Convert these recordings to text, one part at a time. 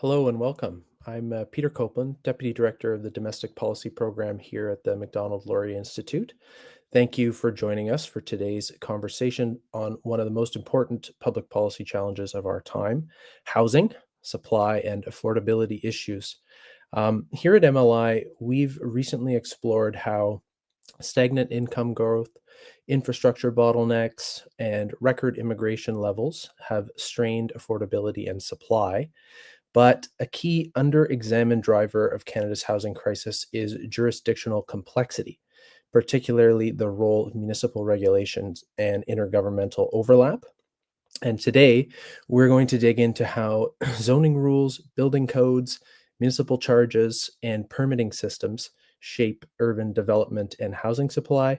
Hello and welcome. I'm Peter Copeland, Deputy Director of the Domestic Policy Program here at the Macdonald-Laurier Institute. Thank you for joining us for today's conversation on one of the most important public policy challenges of our time, housing, supply, and affordability issues. Here at MLI, we've recently explored how stagnant income growth, infrastructure bottlenecks, and record immigration levels have strained affordability and supply. But a key under-examined driver of Canada's housing crisis is jurisdictional complexity, particularly the role of municipal regulations and intergovernmental overlap. And today, we're going to dig into how zoning rules, building codes, municipal charges, and permitting systems shape urban development and housing supply.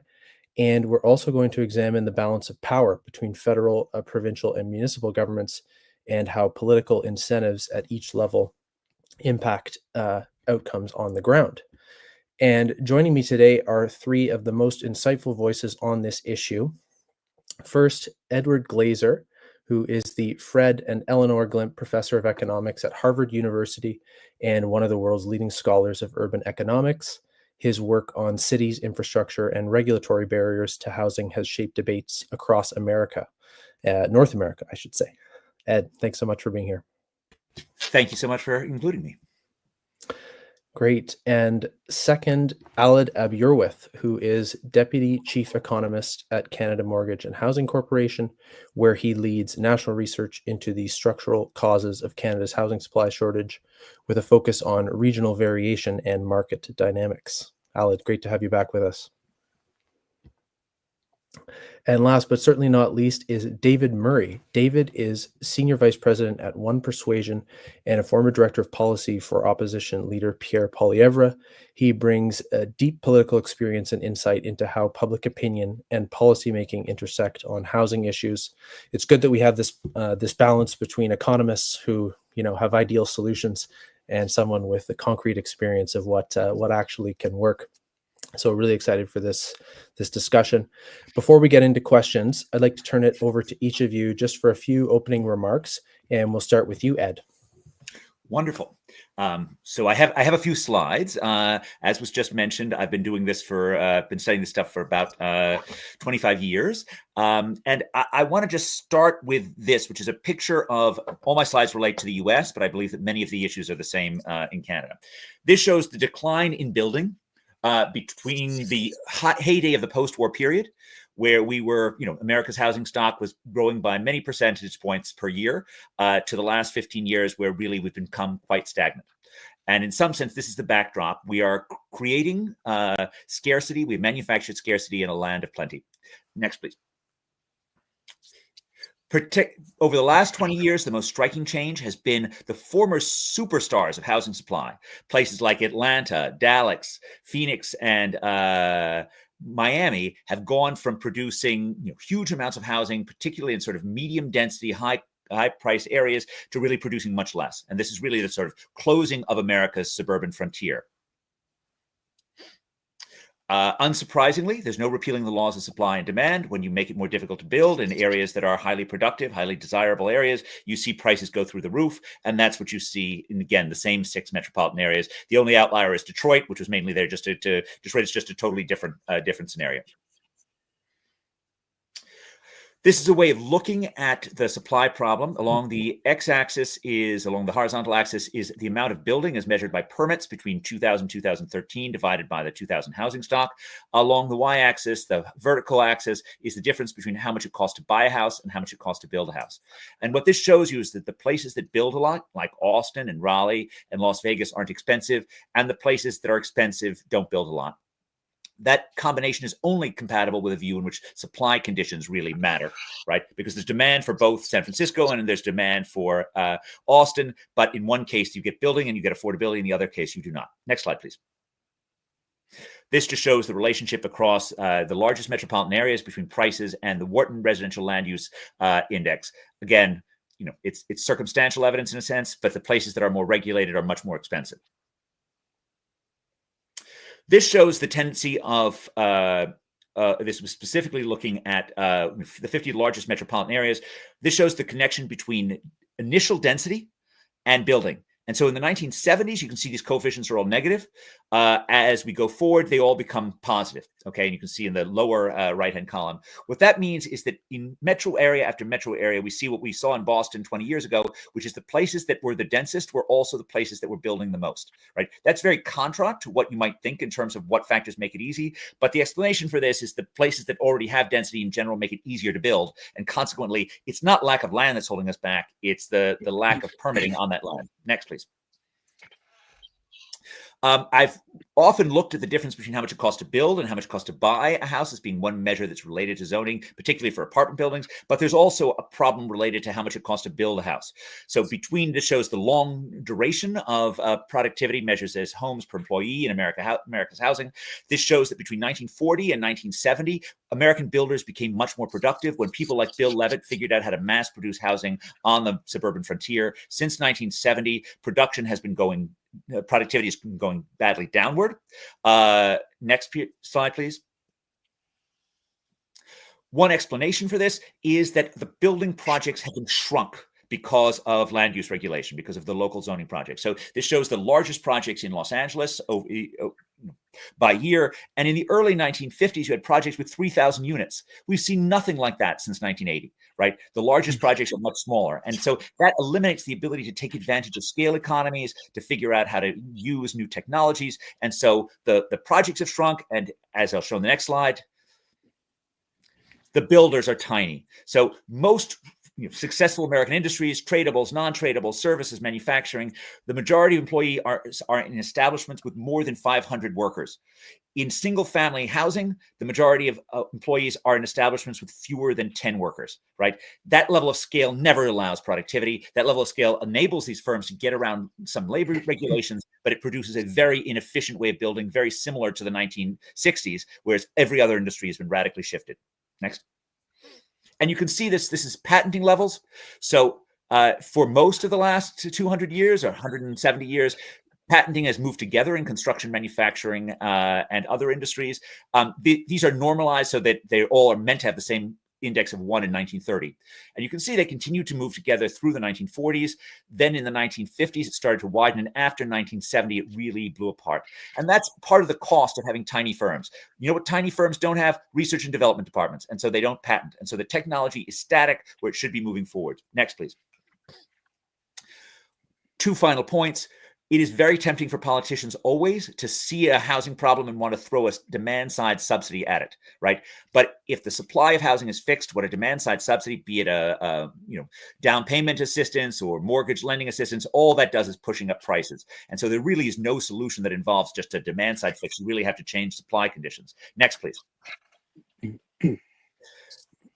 And we're also going to examine the balance of power between federal, provincial, and municipal governments and how political incentives at each level impact outcomes on the ground. And joining me today are three of the most insightful voices on this issue. First, Edward Glazer, who is the Fred and Eleanor Glimp Professor of Economics at Harvard University and one of the world's leading scholars of urban economics. His work on cities, infrastructure, and regulatory barriers to housing has shaped debates across America, North America, I should say. Ed, thanks so much for being here. Thank you so much for including me. Great. And second, Aled Abyurwith, who is Deputy Chief Economist at Canada Mortgage and Housing Corporation, where he leads national research into the structural causes of Canada's housing supply shortage with a focus on regional variation and market dynamics. Aled, great to have you back with us. And last but certainly not least is David Murray. David is Senior Vice President at One Persuasion and a former Director of Policy for opposition leader Pierre Poilievre. He brings a deep political experience and insight into how public opinion and policymaking intersect on housing issues. It's good that we have this balance between economists who have ideal solutions and someone with the concrete experience of what actually can work. So really excited for this discussion. Before we get into questions, I'd like to turn it over to each of you just for a few opening remarks, and we'll start with you, Ed. Wonderful. So I have a few slides. As was just mentioned, I've been doing this been studying this stuff for about 25 years. And I want to just start with this, which is a picture of, all my slides relate to the US, but I believe that many of the issues are the same in Canada. This shows the decline in building between the heyday of the post-war period, where we were, America's housing stock was growing by many percentage points per year, to the last 15 years, where really we've become quite stagnant. And in some sense, this is the backdrop. We are creating scarcity. We've manufactured scarcity in a land of plenty. Next, please. Over the last 20 years, the most striking change has been the former superstars of housing supply. Places like Atlanta, Dallas, Phoenix, and Miami have gone from producing huge amounts of housing, particularly in sort of medium density, high price areas, to really producing much less. And this is really the sort of closing of America's suburban frontier. Unsurprisingly, there's no repealing the laws of supply and demand. When you make it more difficult to build in areas that are highly productive, highly desirable areas, you see prices go through the roof. And that's what you see in, again, the same 6 metropolitan areas. The only outlier is Detroit, which was mainly there just Detroit is just a totally different scenario. This is a way of looking at the supply problem. Along the along the horizontal axis is the amount of building as measured by permits between 2000 and 2013 divided by the 2000 housing stock. Along the y-axis, the vertical axis, is the difference between how much it costs to buy a house and how much it costs to build a house. And what this shows you is that the places that build a lot, like Austin and Raleigh and Las Vegas, aren't expensive, and the places that are expensive don't build a lot. That combination is only compatible with a view in which supply conditions really matter, right? Because there's demand for both San Francisco and there's demand for Austin, but in one case you get building and you get affordability, in the other case you do not. Next slide, please. This just shows the relationship across the largest metropolitan areas between prices and the Wharton Residential Land Use Index. Again, it's circumstantial evidence in a sense, but the places that are more regulated are much more expensive. This shows the tendency of, this was specifically looking at the 50 largest metropolitan areas. This shows the connection between initial density and building. And so in the 1970s, you can see these coefficients are all negative. As we go forward, they all become positive. Okay, and you can see in the lower right-hand column. What that means is that in metro area after metro area, we see what we saw in Boston 20 years ago, which is the places that were the densest were also the places that were building the most, right? That's very contra to what you might think in terms of what factors make it easy. But the explanation for this is the places that already have density in general make it easier to build. And consequently, it's not lack of land that's holding us back. It's the lack of permitting on that land. Next, please. I've often looked at the difference between how much it costs to build and how much it costs to buy a house as being one measure that's related to zoning, particularly for apartment buildings. But there's also a problem related to how much it costs to build a house. So between this shows the long duration of productivity measures as homes per employee in America's housing. This shows that between 1940 and 1970, American builders became much more productive when people like Bill Levitt figured out how to mass produce housing on the suburban frontier. Since 1970, productivity has been going badly downward. Next slide, please. One explanation for this is that the building projects have been shrunk because of land use regulation, because of the local zoning projects. So this shows the largest projects in Los Angeles by year. And in the early 1950s, you had projects with 3,000 units. We've seen nothing like that since 1980, right? The largest projects are much smaller. And so that eliminates the ability to take advantage of scale economies, to figure out how to use new technologies. And so the projects have shrunk. And as I'll show in the next slide, the builders are tiny. So most successful American industries, tradables, non-tradables, services, manufacturing, the majority of employees are in establishments with more than 500 workers. In single-family housing, the majority of employees are in establishments with fewer than 10 workers, right? That level of scale never allows productivity. That level of scale enables these firms to get around some labor regulations, but it produces a very inefficient way of building, very similar to the 1960s, whereas every other industry has been radically shifted. Next. And you can see this is patenting levels. So for most of the last 200 years or 170 years, patenting has moved together in construction, manufacturing, and other industries. These are normalized so that they all are meant to have the same index of 1 in 1930. And you can see they continued to move together through the 1940s. Then in the 1950s, it started to widen. And after 1970, it really blew apart. And that's part of the cost of having tiny firms. You know what tiny firms don't have? Research and development departments. And so they don't patent. And so the technology is static where it should be moving forward. Next, please. 2 final points. It is very tempting for politicians always to see a housing problem and want to throw a demand-side subsidy at it, right? But if the supply of housing is fixed, what a demand-side subsidy, be it a down payment assistance or mortgage lending assistance, all that does is pushing up prices. And so there really is no solution that involves just a demand-side fix. You really have to change supply conditions. Next, please.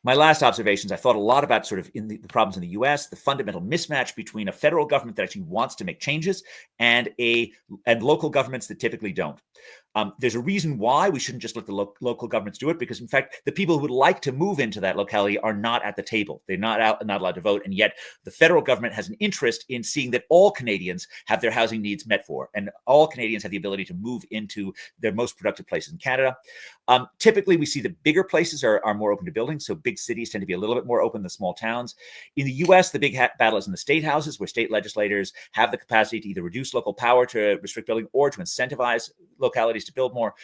My last observations, I thought a lot about sort of in the problems in the US, the fundamental mismatch between a federal government that actually wants to make changes and local governments that typically don't. There's a reason why we shouldn't just let the local governments do it, because in fact, the people who would like to move into that locality are not at the table. They're not allowed to vote. And yet the federal government has an interest in seeing that all Canadians have their housing needs met for, and all Canadians have the ability to move into their most productive places in Canada. Typically, we see the bigger places are more open to building. So big cities tend to be a little bit more open than small towns. In the US, the big battle is in the state houses, where state legislators have the capacity to either reduce local power to restrict building or to incentivize localities to build more.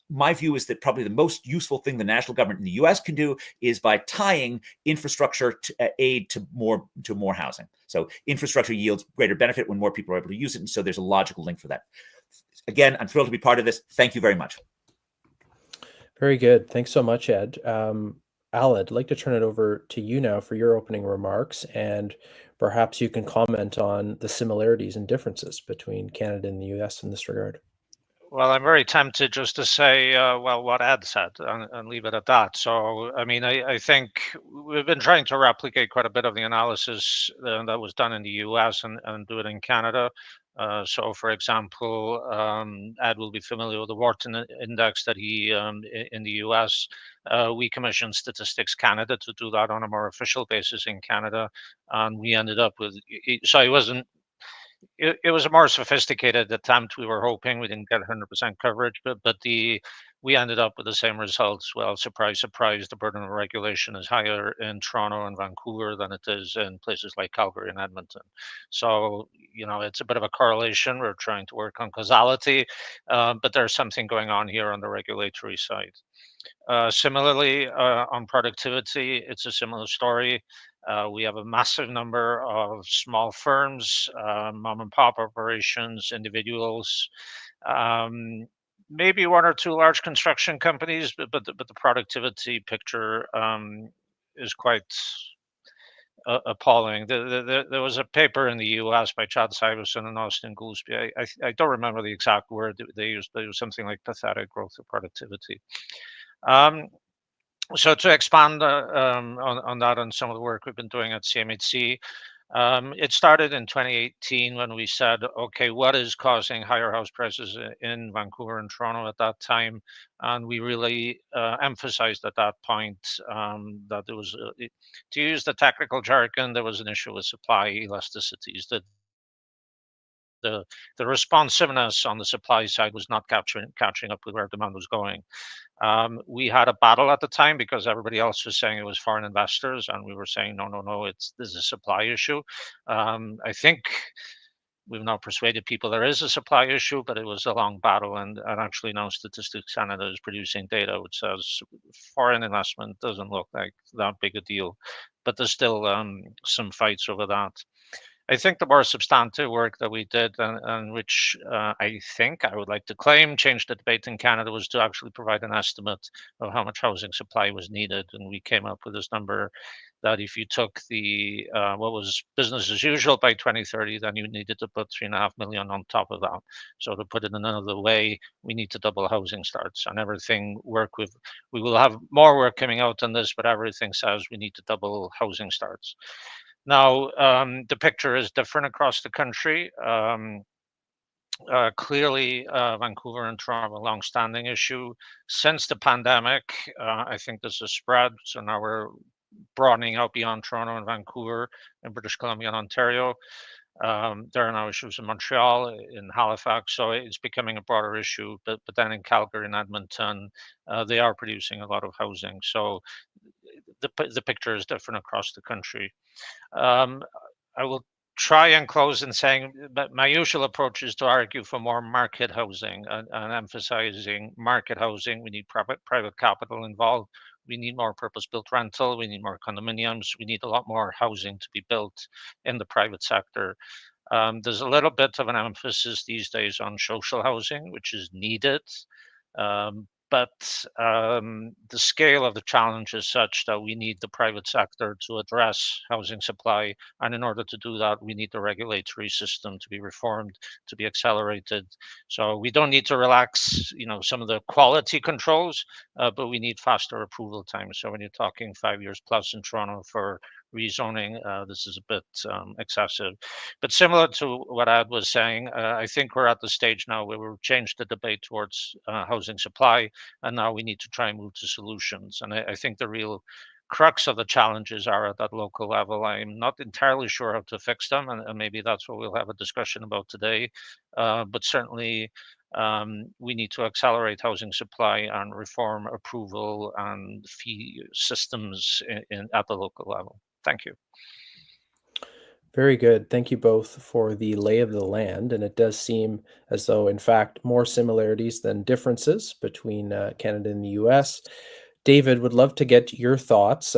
My view is that probably the most useful thing the national government in the US can do is by tying infrastructure aid to more housing. So infrastructure yields greater benefit when more people are able to use it. And so there's a logical link for that. Again, I'm thrilled to be part of this. Thank you very much. Very good. Thanks so much, Ed. Al, I'd like to turn it over to you now for your opening remarks, and perhaps you can comment on the similarities and differences between Canada and the US in this regard. Well, I'm very tempted just to say, well, what Ed said and leave it at that. So, I mean, I think we've been trying to replicate quite a bit of the analysis that was done in the US and do it in Canada. So, for example, Ed will be familiar with the Wharton Index that he, in the US, we commissioned Statistics Canada to do that on a more official basis in Canada. And we ended up with, so he wasn't, it was a more sophisticated attempt. We were hoping we didn't get 100% coverage, but we ended up with the same results. Well, surprise, surprise, the burden of regulation is higher in Toronto and Vancouver than it is in places like Calgary and Edmonton. So, it's a bit of a correlation. We're trying to work on causality, but there's something going on here on the regulatory side. Similarly, on productivity, it's a similar story. We have a massive number of small firms, mom and pop operations, individuals, um, maybe one or two large construction companies, but the productivity picture is quite appalling. There was a paper in the U.S. by Chad Syverson and Austin Goolsby. I don't remember the exact word they used, but it was something like pathetic growth of productivity. Um, so to expand on that and some of the work we've been doing at CMHC, it started in 2018 when we said, okay, what is causing higher house prices in Vancouver and Toronto at that time? And we really emphasized at that point that there was, to use the technical jargon, there was an issue with supply elasticities. That the responsiveness on the supply side was not catching up with where demand was going. We had a battle at the time because everybody else was saying it was foreign investors, and we were saying no, no, no, this is a supply issue. I think we've now persuaded people there is a supply issue, but it was a long battle, and actually now Statistics Canada is producing data which says foreign investment doesn't look like that big a deal, but there's still some fights over that. I think the more substantive work that we did, and which I think I would like to claim changed the debate in Canada, was to actually provide an estimate of how much housing supply was needed. And we came up with this number that if you took the what was business as usual by 2030, then you needed to put 3.5 million on top of that. So to put it in another way, we need to double housing starts, and everything we will have more work coming out on this, but everything says we need to double housing starts. Now, the picture is different across the country. Clearly, Vancouver and Toronto have a long-standing issue. Since the pandemic, I think there's a spread. So now we're broadening out beyond Toronto and Vancouver in British Columbia and Ontario. There are now issues in Montreal, in Halifax, so it's becoming a broader issue. But then in Calgary and Edmonton, they are producing a lot of housing. So the picture is different across the country. Um, I will try and close in saying that my usual approach is to argue for more market housing and emphasizing market housing. We need private capital involved. We need more purpose-built rental. We need more condominiums. We need a lot more housing to be built in the private sector. There's a little bit of an emphasis these days on social housing, which is needed. But the scale of the challenge is such that we need the private sector to address housing supply. And in order to do that, we need the regulatory system to be reformed, to be accelerated. So we don't need to relax, some of the quality controls, but we need faster approval times. So when you're talking 5 years plus in Toronto for rezoning, this is a bit excessive. But similar to what Ad was saying, I think we're at the stage now where we've changed the debate towards housing supply, and now we need to try and move to solutions. And I think the real crux of the challenges are at that local level. I'm not entirely sure how to fix them, and maybe that's what we'll have a discussion about today. But certainly, we need to accelerate housing supply and reform approval and fee systems at the local level. Thank you. Very good. Thank you both for the lay of the land. And it does seem as though, in fact, more similarities than differences between Canada and the US. David, would love to get your thoughts,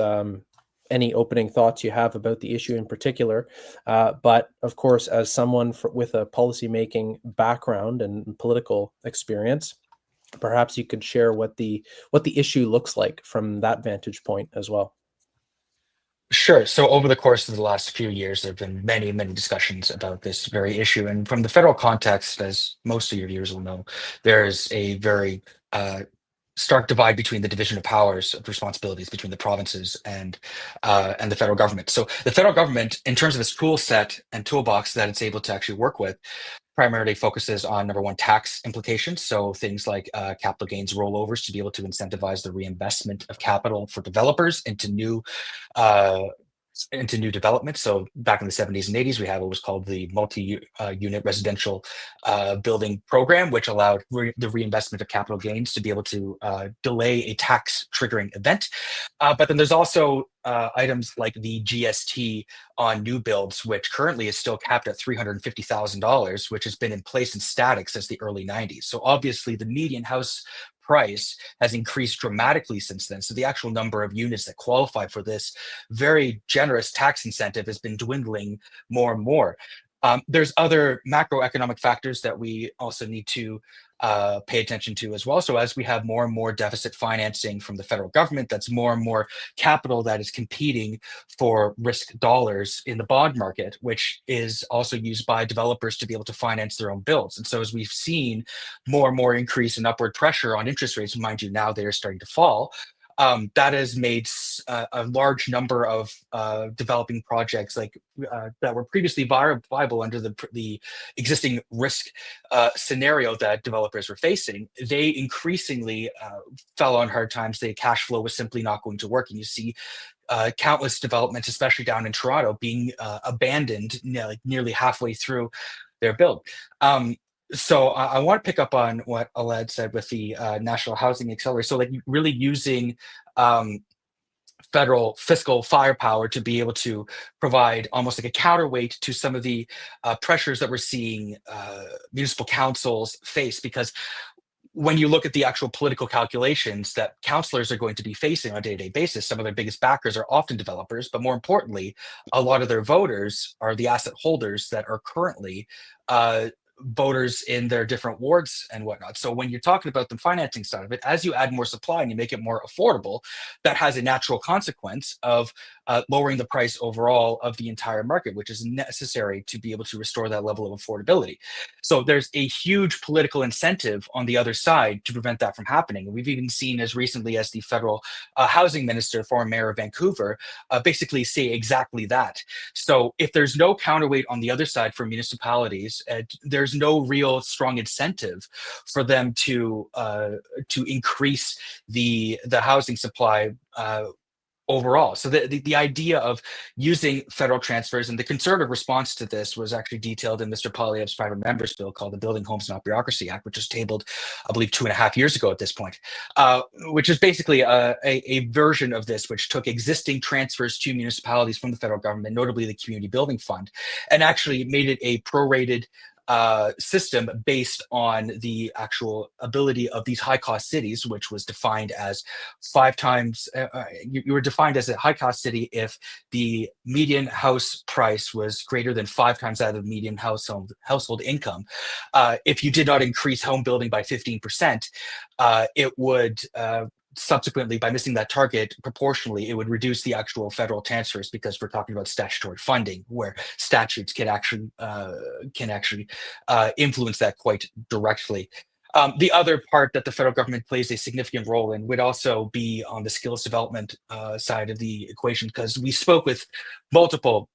any opening thoughts you have about the issue in particular. But of course, as someone with a policymaking background and political experience, perhaps you could share what the issue looks like from that vantage point as well. Sure. So over the course of the last few years, there have been many, many discussions about this very issue. And from the federal context, as most of your viewers will know, there is a very stark divide between the division of powers of responsibilities between the provinces and the federal government. So the federal government, in terms of its tool set and toolbox that it's able to actually work with, primarily focuses on, number one, tax implications. So things like capital gains rollovers to be able to incentivize the reinvestment of capital for developers into new into new development. So back in the 70s and 80s, we had what was called the multi-unit residential building program, which allowed the reinvestment of capital gains to be able to delay a tax triggering event. But then there's also items like the GST on new builds, which currently is still capped at $350,000, which has been in place and static since the early 90s. So obviously the median house price has increased dramatically since then. So the actual number of units that qualify for this very generous tax incentive has been dwindling more and more. There's other macroeconomic factors that we also need to pay attention to as well. So as we have more and more deficit financing from the federal government, that's more and more capital that is competing for risk dollars in the bond market, which is also used by developers to be able to finance their own builds. And so as we've seen more and more increase in upward pressure on interest rates, mind you, now they are starting to fall. That has made a large number of developing projects like that were previously viable under the existing risk scenario that developers were facing. They increasingly fell on hard times. The cash flow was simply not going to work, and you see countless developments, especially down in Toronto, being abandoned nearly halfway through their build. So I want to pick up on what Aled said with the National Housing Accelerator. So like really using federal fiscal firepower to be able to provide almost like a counterweight to some of the pressures that we're seeing municipal councils face. Because when you look at the actual political calculations that councillors are going to be facing on a day-to-day basis, some of their biggest backers are often developers, but more importantly, a lot of their voters are the asset holders that are currently voters in their different wards and whatnot. So when you're talking about the financing side of it, as you add more supply and you make it more affordable, that has a natural consequence of lowering the price overall of the entire market, which is necessary to be able to restore that level of affordability. So there's a huge political incentive on the other side to prevent that from happening. We've even seen as recently as the federal housing minister, former mayor of Vancouver, basically say exactly that. So if there's no counterweight on the other side for municipalities, there's no real strong incentive for them to increase the housing supply overall. So the idea of using federal transfers, and the conservative response to this was actually detailed in Mr. Poilievre's private members bill called the Building Homes Not Bureaucracy Act, which was tabled, I believe, 2.5 years ago at this point, which is basically a version of this, which took existing transfers to municipalities from the federal government, notably the Community Building Fund, and actually made it a prorated system based on the actual ability of these high cost cities, which was defined as 5 times, you were defined as a high cost city if the median house price was greater than 5 times that of the median household income. If you did not increase home building by 15%, it would subsequently, by missing that target proportionally, it would reduce the actual federal transfers, because we're talking about statutory funding, where statutes can actually influence that quite directly. The other part that the federal government plays a significant role in would also be on the skills development side of the equation, because we spoke with multiple,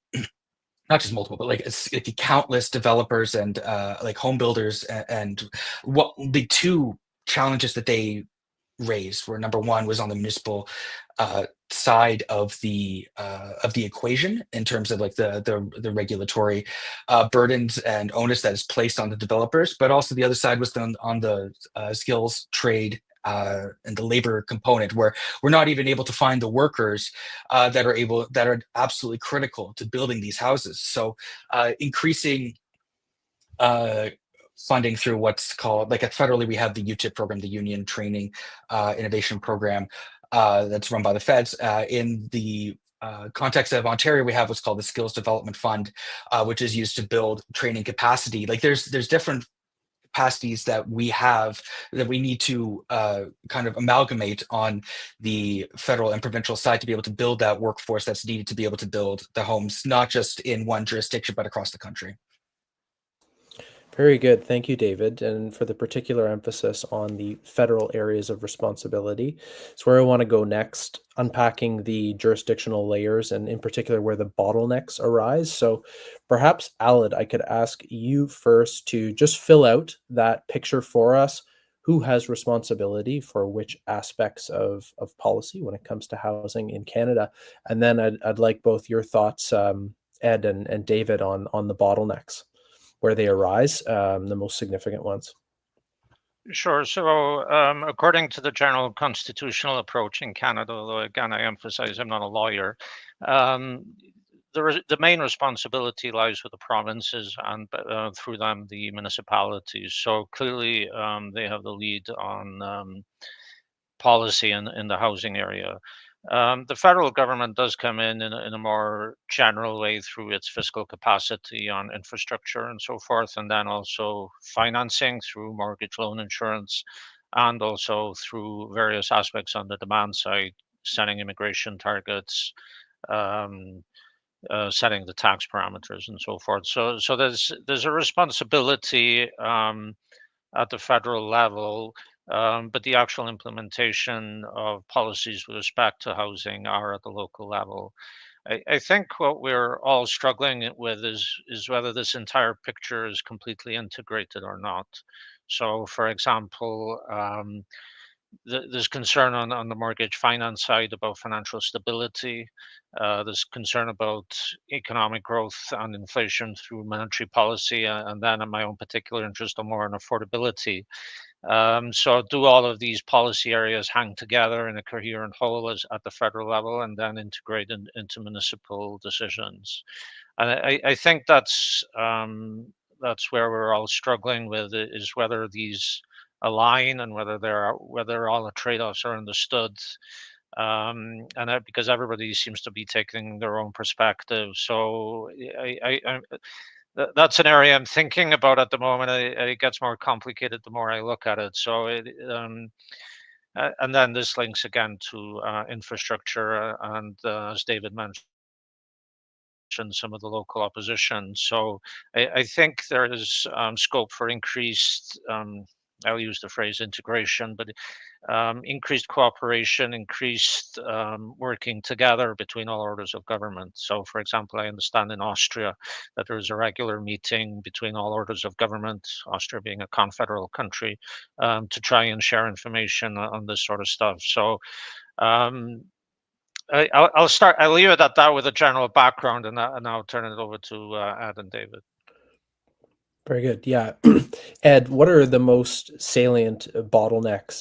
not just multiple, but like countless developers and like home builders, and what the two challenges that they raised were, number one was on the municipal side of the equation, in terms of like the regulatory burdens and onus that is placed on the developers, but also the other side was on the skills trade and the labor component, where we're not even able to find the workers that are absolutely critical to building these houses. So increasing funding through what's called, like, federally, we have the UTIP program, the Union Training Innovation Program, that's run by the feds. In the context of Ontario, we have what's called the Skills Development Fund, which is used to build training capacity. Like there's different capacities that we have that we need to kind of amalgamate on the federal and provincial side to be able to build that workforce that's needed to be able to build the homes, not just in one jurisdiction, but across the country. Very good. Thank you, David. And for the particular emphasis on the federal areas of responsibility, it's where I want to go next, unpacking the jurisdictional layers and in particular where the bottlenecks arise. So perhaps, Aled, I could ask you first to just fill out that picture for us. who has responsibility for which aspects of policy when it comes to housing in Canada. And then I'd like both your thoughts, Ed and David, on the bottlenecks, where they arise, the most significant ones. Sure. So, according to the general constitutional approach in Canada, although again I emphasize I'm not a lawyer, um, the main responsibility lies with the provinces and through them the municipalities. So clearly, they have the lead on policy in the housing area. The federal government does come in a more general way through its fiscal capacity on infrastructure and so forth, and then also financing through mortgage loan insurance, and also through various aspects on the demand side, setting immigration targets, um, setting the tax parameters, and so forth. So there's a responsibility at the federal level, but the actual implementation of policies with respect to housing are at the local level. I think what we're all struggling with is whether this entire picture is completely integrated or not. So, for example, there's concern on the mortgage finance side about financial stability. There's concern about economic growth and inflation through monetary policy, and then in my own particular interest, more on affordability. So do all of these policy areas hang together in a coherent whole at the federal level and then integrate into municipal decisions? And I think that's where we're all struggling with is whether these align and whether all the trade-offs are understood. And that, because everybody seems to be taking their own perspective. So that's an area I'm thinking about at the moment. It gets more complicated the more I look at it. So and then this links again to infrastructure as David mentioned, some of the local opposition. So I think there is scope for increased. I'll use the phrase integration, but increased cooperation, increased working together between all orders of government. So, for example, I understand in Austria that there is a regular meeting between all orders of government, Austria being a confederal country, to try and share information on this sort of stuff. So, I'll start. I'll leave it at that with a general background, and I'll turn it over to Ed and David. Very good. Yeah. Ed, what are the most salient bottlenecks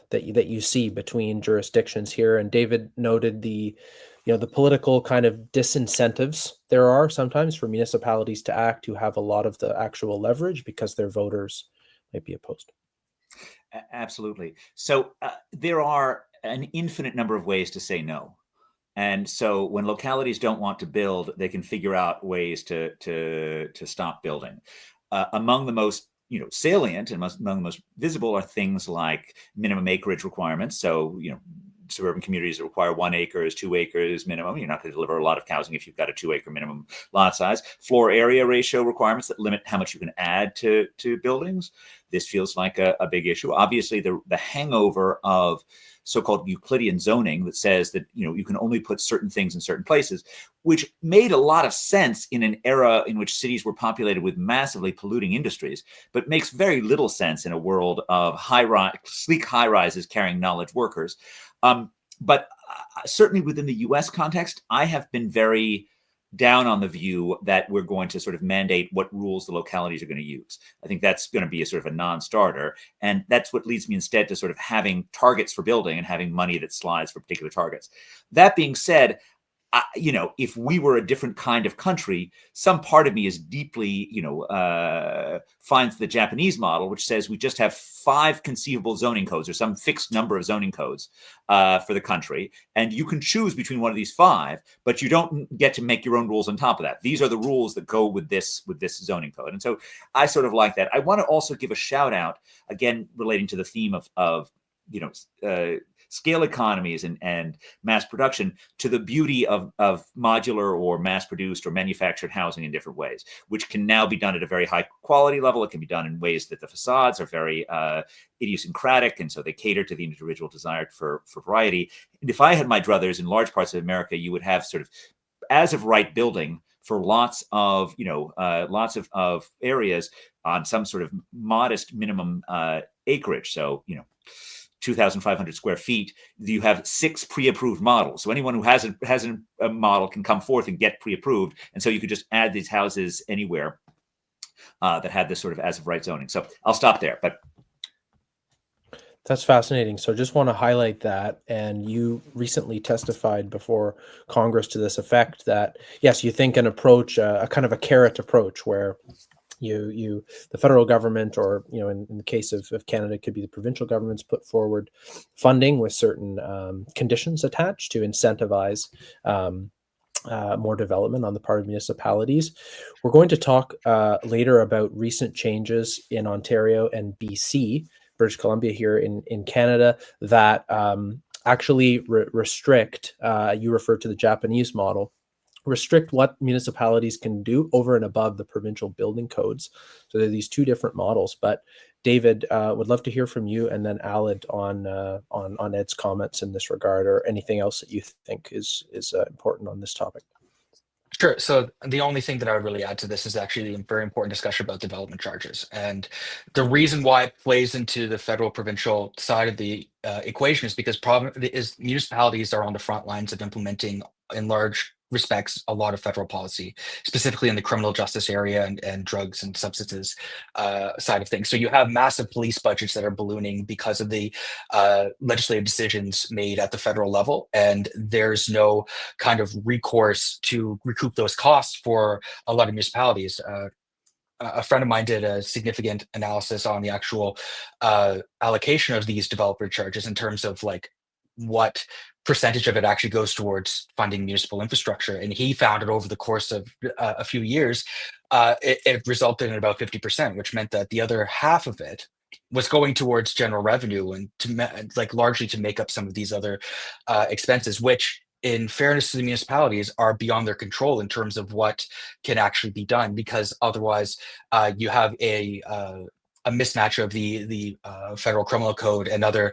that you see between jurisdictions here? And David noted the political kind of disincentives there are sometimes for municipalities to act who have a lot of the actual leverage because their voters might be opposed. Absolutely. So there are an infinite number of ways to say no. And so when localities don't want to build, they can figure out ways to stop building. Among the most salient and among the most visible are things like minimum acreage requirements. So suburban communities that require 1 acre is 2 acres minimum. You're not going to deliver a lot of housing if you've got a 2 acre minimum lot size. Floor area ratio requirements that limit how much you can add to buildings. This feels like a big issue. Obviously, the hangover of so-called Euclidean zoning that says that you can only put certain things in certain places, which made a lot of sense in an era in which cities were populated with massively polluting industries, but makes very little sense in a world of sleek high-rises carrying knowledge workers. But certainly within the U.S. context, I have been very down on the view that we're going to sort of mandate what rules the localities are going to use. I think that's going to be a sort of a non-starter. And that's what leads me instead to sort of having targets for building and having money that slides for particular targets. That being said, if we were a different kind of country, some part of me is deeply, finds the Japanese model, which says we just have 5 conceivable zoning codes or some fixed number of zoning codes for the country. And you can choose between one of these 5, but you don't get to make your own rules on top of that. These are the rules that go with this zoning code. And so I sort of like that. I want to also give a shout out, again, relating to the theme of scale economies and mass production, to the beauty of modular or mass-produced or manufactured housing in different ways, which can now be done at a very high quality level. It can be done in ways that the facades are very idiosyncratic, and so they cater to the individual desire for variety. And if I had my druthers in large parts of America, you would have sort of as of right building for lots of areas on some sort of modest minimum acreage. So 2,500 square feet, you have 6 pre-approved models. So anyone who has a model can come forth and get pre-approved. And so you could just add these houses anywhere that had this sort of as of right zoning. So I'll stop there. But that's fascinating. So just want to highlight that. And you recently testified before Congress to this effect that, yes, you think an approach, a kind of a carrot approach where the federal government, or in the case of Canada, it could be the provincial governments, put forward funding with certain conditions attached to incentivize more development on the part of municipalities. We're going to talk later about recent changes in Ontario and BC, British Columbia here in Canada, that actually restrict, you referred to the Japanese model, restrict what municipalities can do over and above the provincial building codes. So there are these two different models. But David, would love to hear from you, and then Aled on Ed's comments in this regard, or anything else that you think is important on this topic. Sure. So the only thing that I would really add to this is actually a very important discussion about development charges. And the reason why it plays into the federal provincial side of the equation is because municipalities are on the front lines of implementing, in large respects, a lot of federal policy, specifically in the criminal justice area and drugs and substances side of things. So you have massive police budgets that are ballooning because of the legislative decisions made at the federal level, and there's no kind of recourse to recoup those costs for a lot of municipalities. A friend of mine did a significant analysis on the actual allocation of these developer charges in terms of like what percentage of it actually goes towards funding municipal infrastructure. And he found it over the course of a few years, it resulted in about 50%, which meant that the other half of it was going towards general revenue and largely to make up some of these other expenses, which, in fairness to the municipalities, are beyond their control in terms of what can actually be done, because otherwise you have a mismatch of the federal criminal code and other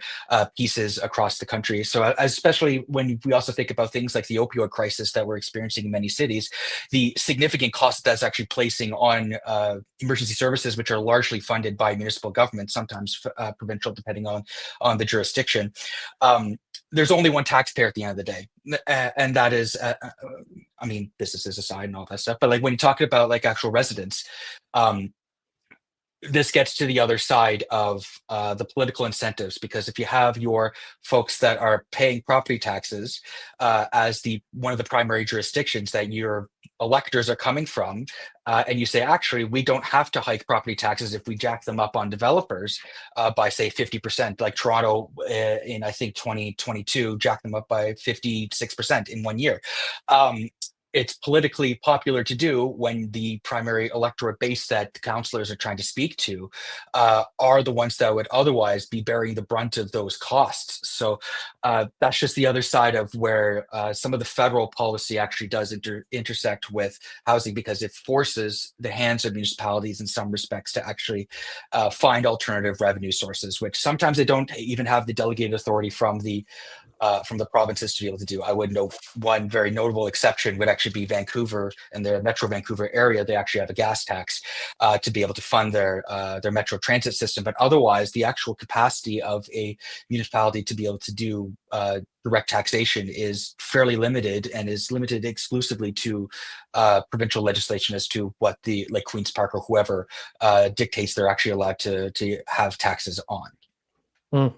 pieces across the country. So especially when we also think about things like the opioid crisis that we're experiencing in many cities, the significant cost that's actually placing on emergency services, which are largely funded by municipal government, sometimes provincial, depending on the jurisdiction. There's only one taxpayer at the end of the day, and that is, I mean, businesses aside and all that stuff, but like when you talk about like actual residents, this gets to the other side of the political incentives, because if you have your folks that are paying property taxes as one of the primary jurisdictions that your electors are coming from, and you say, actually, we don't have to hike property taxes if we jack them up on developers by, say, 50%, like Toronto in, I think, 2022, jacked them up by 56% in 1 year. It's politically popular to do when the primary electorate base that the councillors are trying to speak to are the ones that would otherwise be bearing the brunt of those costs. So that's just the other side of where some of the federal policy actually does intersect with housing, because it forces the hands of municipalities in some respects to actually find alternative revenue sources, which sometimes they don't even have the delegated authority from the provinces to be able to do. I would know one very notable exception would actually be Vancouver and the Metro Vancouver area. They actually have a gas tax to be able to fund their metro transit system. But otherwise, the actual capacity of a municipality to be able to do direct taxation is fairly limited, and is limited exclusively to provincial legislation as to what the, like Queen's Park or whoever dictates they're actually allowed to have taxes on. Mm.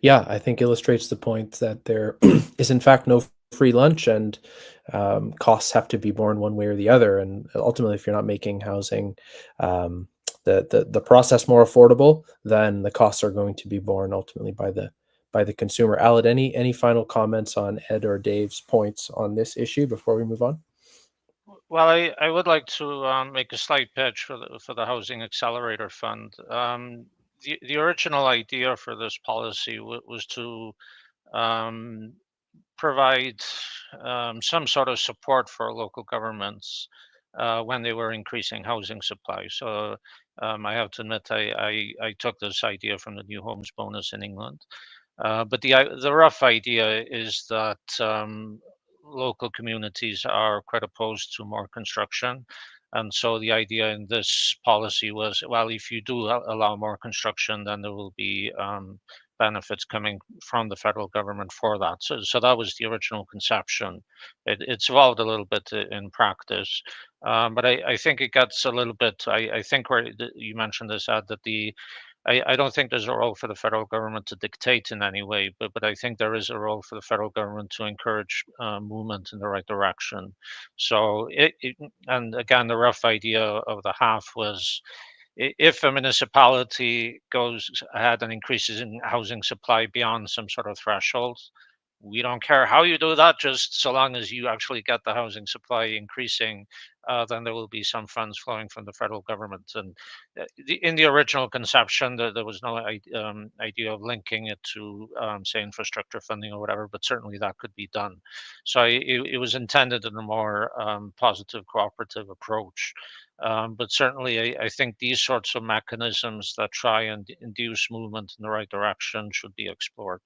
Yeah, I think illustrates the point that there is in fact no free lunch, and costs have to be borne one way or the other. And ultimately, if you're not making housing the process more affordable, then the costs are going to be borne ultimately by the consumer. Aled, any final comments on Ed or Dave's points on this issue before we move on? Well, I would like to make a slight pitch for the Housing Accelerator Fund. The original idea for this policy was to provide some sort of support for local governments when they were increasing housing supply. So I have to admit, I took this idea from the New Homes Bonus in England. But the rough idea is that local communities are quite opposed to more construction. And so the idea in this policy was, well, if you do allow more construction, then there will be benefits coming from the federal government for that. So that was the original conception. It's evolved a little bit in practice, but I think it gets a little bit. I think where you mentioned this, Ed, that I don't think there's a role for the federal government to dictate in any way, but I think there is a role for the federal government to encourage movement in the right direction. So and again, the rough idea of the half was if a municipality goes ahead and increases in housing supply beyond some sort of threshold, we don't care how you do that, just so long as you actually get the housing supply increasing, then there will be some funds flowing from the federal government. And in the original conception, there was no idea of linking it to, say, infrastructure funding or whatever, but certainly that could be done. So it was intended in a more positive, cooperative approach. But certainly, I think these sorts of mechanisms that try and induce movement in the right direction should be explored.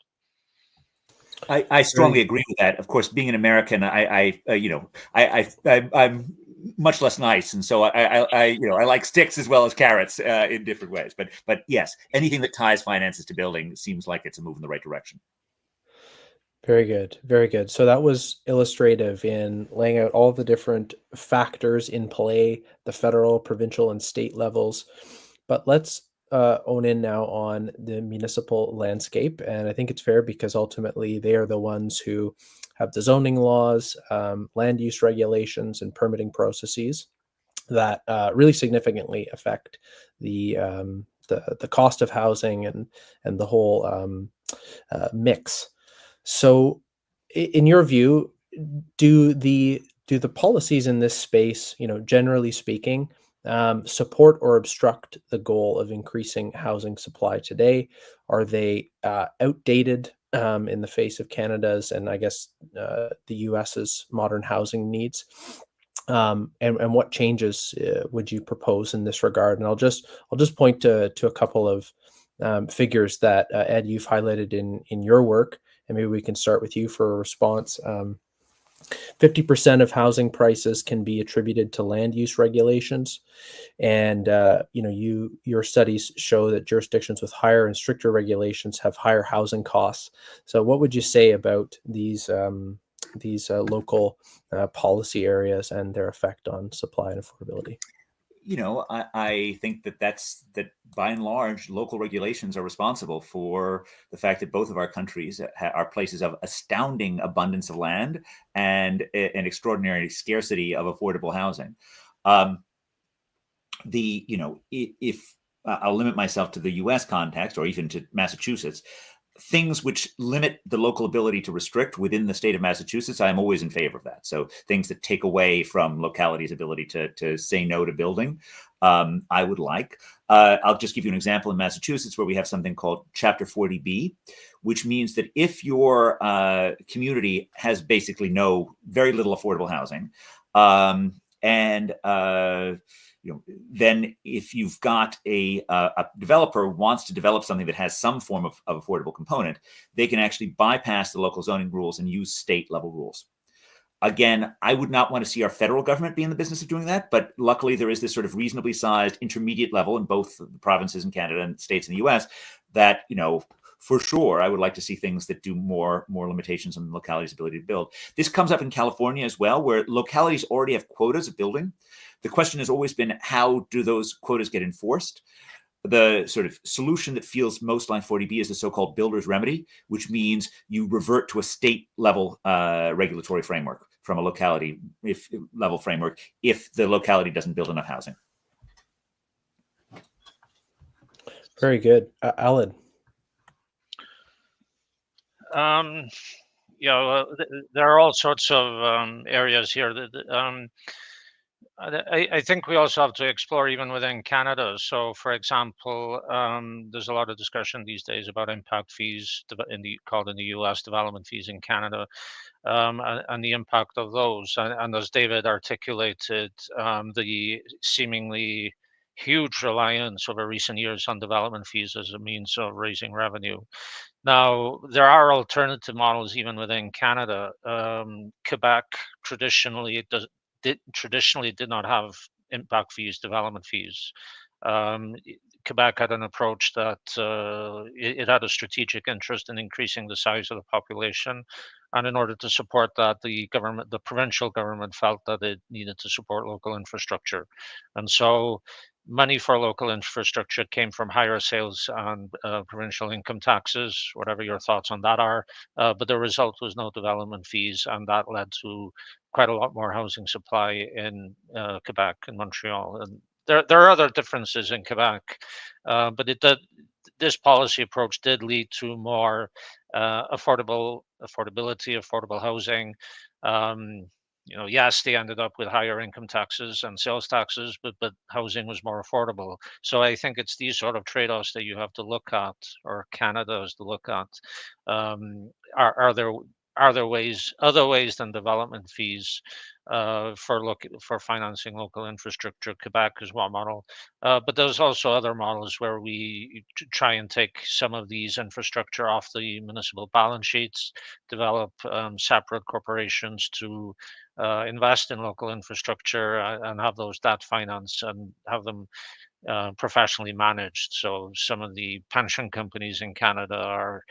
I strongly agree with that. Of course, being an American, I'm much less nice, and so I like sticks as well as carrots in different ways. But yes, anything that ties finances to building seems like it's a move in the right direction. Very good. Very good. So that was illustrative in laying out all the different factors in play, the federal, provincial, and state levels. But let's own in now on the municipal landscape. And I think it's fair because ultimately they are the ones who have the zoning laws, land use regulations, and permitting processes that really significantly affect the cost of housing and the whole mix. So, in your view, do the policies in this space, generally speaking, support or obstruct the goal of increasing housing supply today? Are they outdated in the face of Canada's and I guess the U.S.'s modern housing needs? And what changes would you propose in this regard? And I'll just point to a couple of figures that Ed, you've highlighted in your work, and maybe we can start with you for a response. 50% of housing prices can be attributed to land use regulations, and your studies show that jurisdictions with higher and stricter regulations have higher housing costs. So, what would you say about these local policy areas and their effect on supply and affordability? I think that by and large, local regulations are responsible for the fact that both of our countries are places of astounding abundance of land and an extraordinary scarcity of affordable housing. If I'll limit myself to the U.S. context or even to Massachusetts, things which limit the local ability to restrict within the state of Massachusetts, I'm always in favor of that. So things that take away from localities' ability to say no to building, I would like. I'll just give you an example in Massachusetts where we have something called Chapter 40B, which means that if your community has basically very little affordable housing, then if you've got a developer wants to develop something that has some form of affordable component, they can actually bypass the local zoning rules and use state level rules. Again, I would not want to see our federal government be in the business of doing that, but luckily there is this sort of reasonably sized intermediate level in both the provinces in Canada and states in the US that, for sure, I would like to see things that do more limitations on the locality's ability to build. This comes up in California as well, where localities already have quotas of building. The question has always been, how do those quotas get enforced? The sort of solution that feels most like 40B is the so-called builder's remedy, which means you revert to a state level regulatory framework from a locality level framework if the locality doesn't build enough housing. Very good. Alan. There are all sorts of areas here that I think we also have to explore even within Canada. So, for example, there's a lot of discussion these days about impact fees called in the US development fees in Canada, and the impact of those. And as David articulated, the seemingly huge reliance over recent years on development fees as a means of raising revenue. Now, there are alternative models even within Canada. Quebec traditionally did not have impact fees, development fees. Quebec had an approach that it had a strategic interest in increasing the size of the population, and in order to support that, the provincial government felt that it needed to support local infrastructure, and so money for local infrastructure came from higher sales and provincial income taxes, whatever your thoughts on that are. But the result was no development fees, and that led to quite a lot more housing supply in Quebec and Montreal. And there are other differences in Quebec, but this policy approach did lead to more affordability, affordable housing. Um, yes, they ended up with higher income taxes and sales taxes, but housing was more affordable. So I think it's these sort of trade-offs that you have to look at, or Canada has to look at. Are there other ways than development fees for financing local infrastructure? Quebec is one model, but there's also other models where we try and take some of these infrastructure off the municipal balance sheets, develop separate corporations to invest in local infrastructure and have those debt financed and have them professionally managed. So some of the pension companies in Canada are,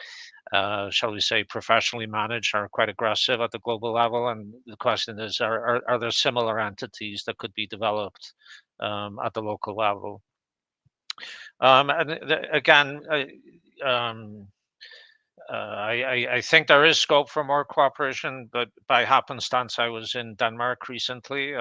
shall we say, professionally managed, are quite aggressive at the global level. And the question is, are there similar entities that could be developed at the local level? Again, I think there is scope for more cooperation, but by happenstance, I was in Denmark recently,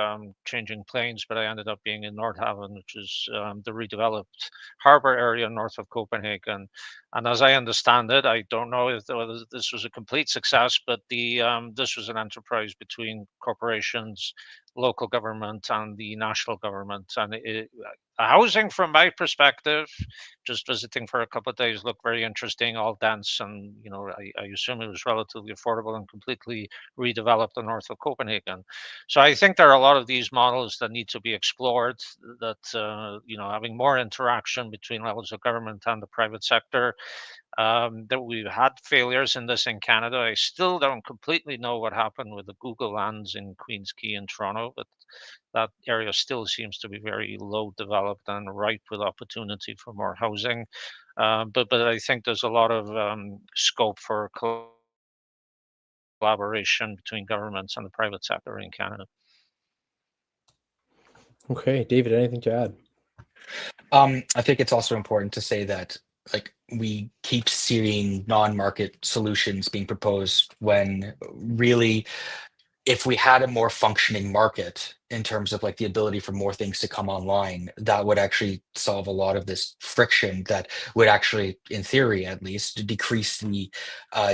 changing planes, but I ended up being in Nordhavn, which is the redeveloped harbor area north of Copenhagen. And as I understand it, I don't know if this was a complete success, but this was an enterprise between corporations, local government, and the national government. And housing, from my perspective, just visiting for a couple of days, looked very interesting, all dense, and I assume it was relatively affordable and completely redeveloped the north of Copenhagen. So I think there are a lot of these models that need to be explored. That having more interaction between levels of government and the private sector. That we've had failures in this in Canada. I still don't completely know what happened with the Google lands in Queens Quay in Toronto, but that area still seems to be very low developed and ripe with opportunity for more housing. But I think there's a lot of scope for collaboration between governments and the private sector in Canada. Okay, David, anything to add? I think it's also important to say that we keep seeing non-market solutions being proposed when really, if we had a more functioning market in terms of the ability for more things to come online, that would actually solve a lot of this friction that would actually, in theory at least, decrease the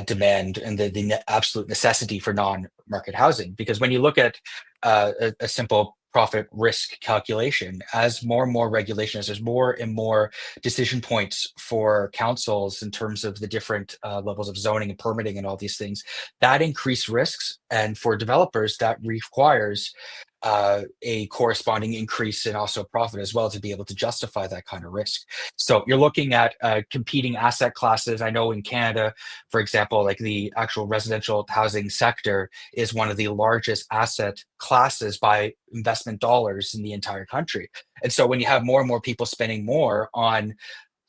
demand and the absolute necessity for non-market housing. Because when you look at a simple profit risk calculation, as more and more regulation, as there's more and more decision points for councils in terms of the different levels of zoning and permitting and all these things, that increased risks, and for developers that requires a corresponding increase in also profit as well to be able to justify that kind of risk. So you're looking at competing asset classes. I know in Canada, for example, the actual residential housing sector is one of the largest asset classes by investment dollars in the entire country. And so when you have more and more people spending more on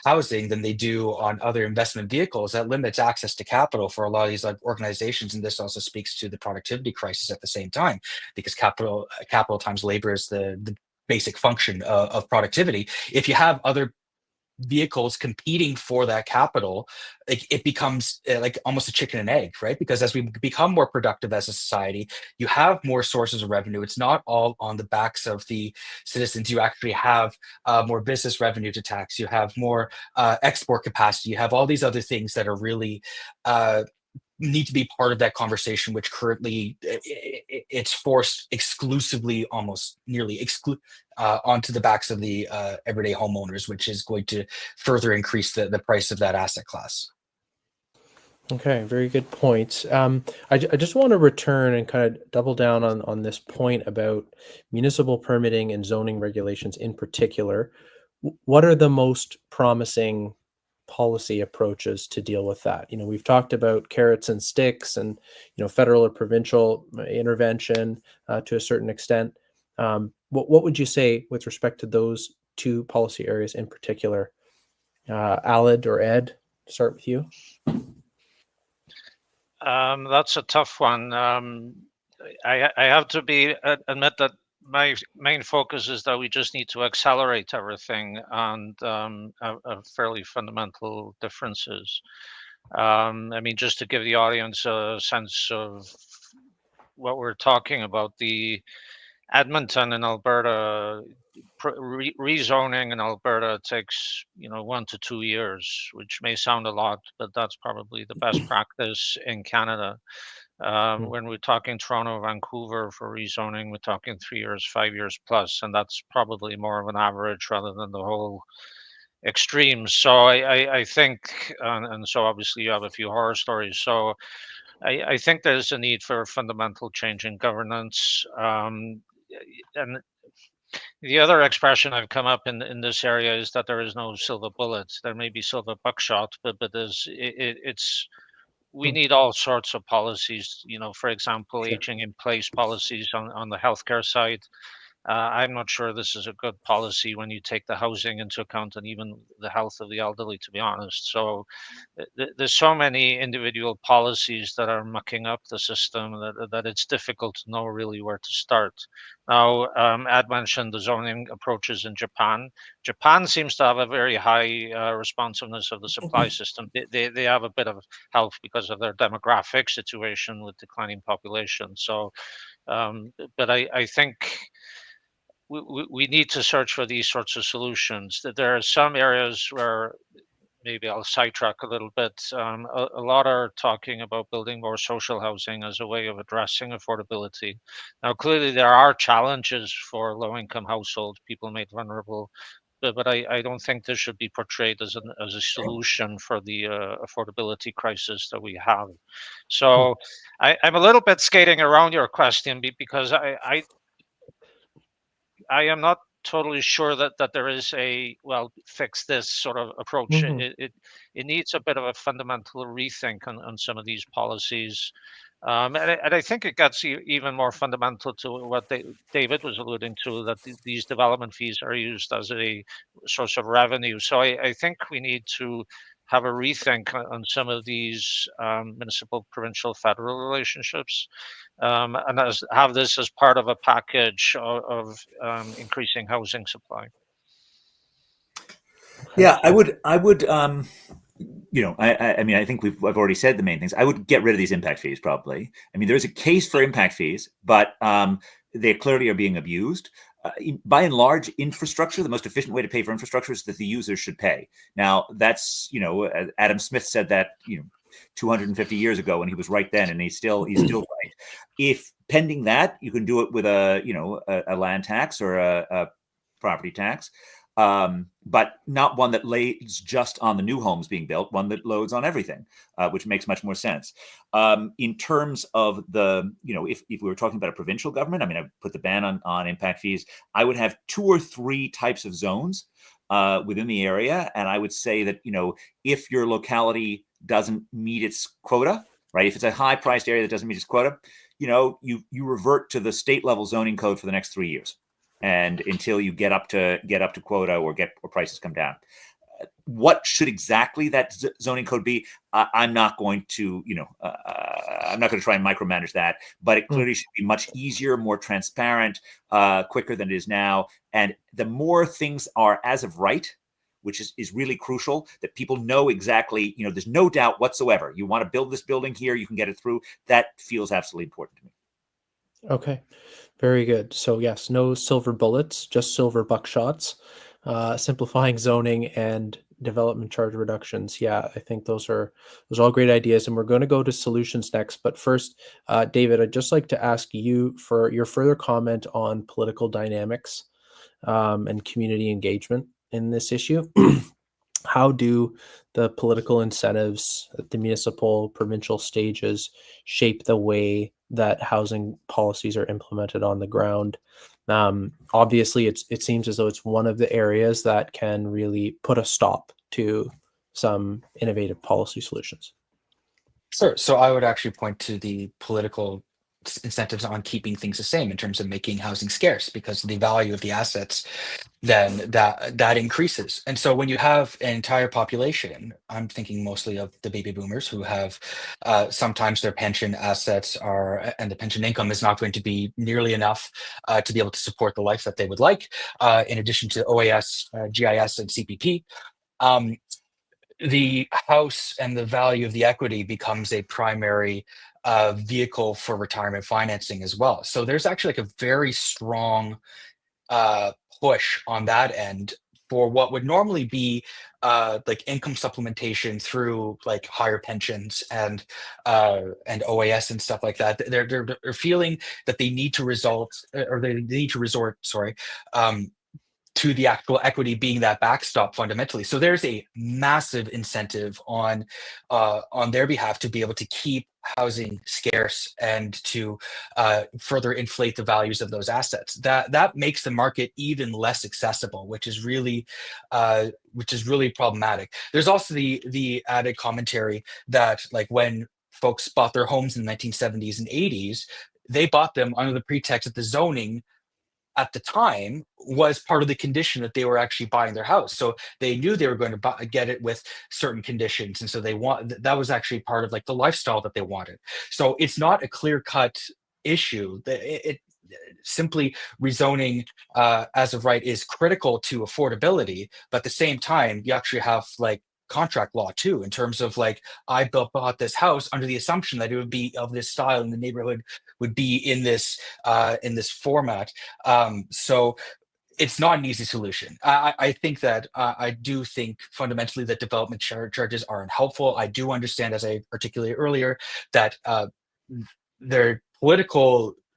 housing than they do on other investment vehicles, that limits access to capital for a lot of these organizations. And this also speaks to the productivity crisis at the same time, because capital times labor is the basic function of productivity. If you have other vehicles competing for that capital, it becomes almost a chicken and egg, right? Because as we become more productive as a society, you have more sources of revenue. It's not all on the backs of the citizens. You actually have more business revenue to tax. You have more export capacity. You have all these other things that are really need to be part of that conversation, which currently it's forced exclusively, almost nearly onto the backs of the everyday homeowners, which is going to further increase the price of that asset class. Okay, very good points. I just want to return and kind of double down on this point about municipal permitting and zoning regulations in particular. what are the most promising policy approaches to deal with that? We've talked about carrots and sticks and, federal or provincial intervention to a certain extent. What would you say with respect to those two policy areas in particular? Aled or Ed, start with you. That's a tough one. I have to admit that my main focus is that we just need to accelerate everything and have fairly fundamental differences. I mean, just to give the audience a sense of what we're talking about, the Edmonton in Alberta, rezoning in Alberta takes 1 to 2 years, which may sound a lot, but that's probably the best practice in Canada. When we're talking Toronto, Vancouver for rezoning, we're talking 3 years, 5 years plus, and that's probably more of an average rather than the whole extremes. So I think, and so obviously you have a few horror stories. So I think there's a need for fundamental change in governance. And the other expression I've come up in this area is that there is no silver bullet. There may be silver buckshot, but it's we need all sorts of policies. For example, Sure. aging in place policies on the healthcare side. I'm not sure this is a good policy when you take the housing into account and even the health of the elderly, to be honest. So there's so many individual policies that are mucking up the system that it's difficult to know really where to start. Now, Ed mentioned the zoning approaches in Japan. Japan seems to have a very high responsiveness of the supply system. They have a bit of help because of their demographic situation with declining population. So, but I think we need to search for these sorts of solutions. That there are some areas where maybe I'll sidetrack a little bit. A lot are talking about building more social housing as a way of addressing affordability. Now, clearly, there are challenges for low-income households, people made vulnerable, but I don't think this should be portrayed as a solution for the affordability crisis that we have. So I'm a little bit skating around your question because I am not totally sure that there is a fix this sort of approach. Mhm. It needs a bit of a fundamental rethink on some of these policies. And I think it gets even more fundamental to what David was alluding to, that these development fees are used as a source of revenue. So I think we need to have a rethink on some of these municipal, provincial, federal relationships, and have this as part of a package of increasing housing supply. Yeah, I would. I mean, I think I've already said the main things. I would get rid of these impact fees, probably. I mean, there's a case for impact fees, but they clearly are being abused. By and large, infrastructure, the most efficient way to pay for infrastructure is that the users should pay. Now, that's, Adam Smith said that, 250 years ago, and he was right then, and he's still right. If pending that, you can do it with a land tax or a property tax. But not one that lays just on the new homes being built, one that loads on everything, which makes much more sense. In terms of the, if we were talking about a provincial government, I mean, I've put the ban on impact fees. I would have 2 or 3 types of zones within the area. And I would say that, if your locality doesn't meet its quota, right? If it's a high priced area that doesn't meet its quota, you revert to the state level zoning code for the next 3 years. And until you get up to quota or prices come down. What should exactly that zoning code be? I'm not going to, I'm not going to try and micromanage that, but it clearly should be much easier, more transparent, quicker than it is now. And the more things are as of right, which is really crucial, that people know exactly, there's no doubt whatsoever. You want to build this building here, you can get it through. That feels absolutely important to me. Okay, very good. So yes, no silver bullets, just silver buckshots, simplifying zoning and development charge reductions. Yeah, I think those are all great ideas, and we're going to go to solutions next. But first, David, I'd just like to ask you for your further comment on political dynamics and community engagement in this issue. How do the political incentives at the municipal, provincial stages shape the way that housing policies are implemented on the ground? Obviously, it seems as though it's one of the areas that can really put a stop to some innovative policy solutions. Sure. So I would actually point to the political incentives on keeping things the same in terms of making housing scarce, because the value of the assets then that increases. And so when you have an entire population, I'm thinking mostly of the baby boomers who have sometimes their pension assets are and the pension income is not going to be nearly enough to be able to support the life that they would like, in addition to OAS, GIS, and CPP. Um, the house and the value of the equity becomes a primary vehicle for retirement financing as well. So there's actually like a very strong uh, push on that end for what would normally be like income supplementation through like higher pensions and OAS and stuff like that. They're feeling that they need to they need to resort, sorry, to the actual equity being that backstop fundamentally. So there's a massive incentive on their behalf to be able to keep housing scarce and to further inflate the values of those assets. That makes the market even less accessible, which is really problematic. There's also the added commentary that like when folks bought their homes in the 1970s and 80s, they bought them under the pretext that the zoning at the time was part of the condition that they were actually buying their house. So they knew they were going to get it with certain conditions. And so that was actually part of like the lifestyle that they wanted. So it's not a clear cut issue. It simply rezoning as of right is critical to affordability. But at the same time, you actually have like contract law too, in terms of like bought this house under the assumption that it would be of this style and the neighborhood would be in this format. So it's not an easy solution. I think that I do think fundamentally that development charges are unhelpful. I do understand, as I articulated earlier, that their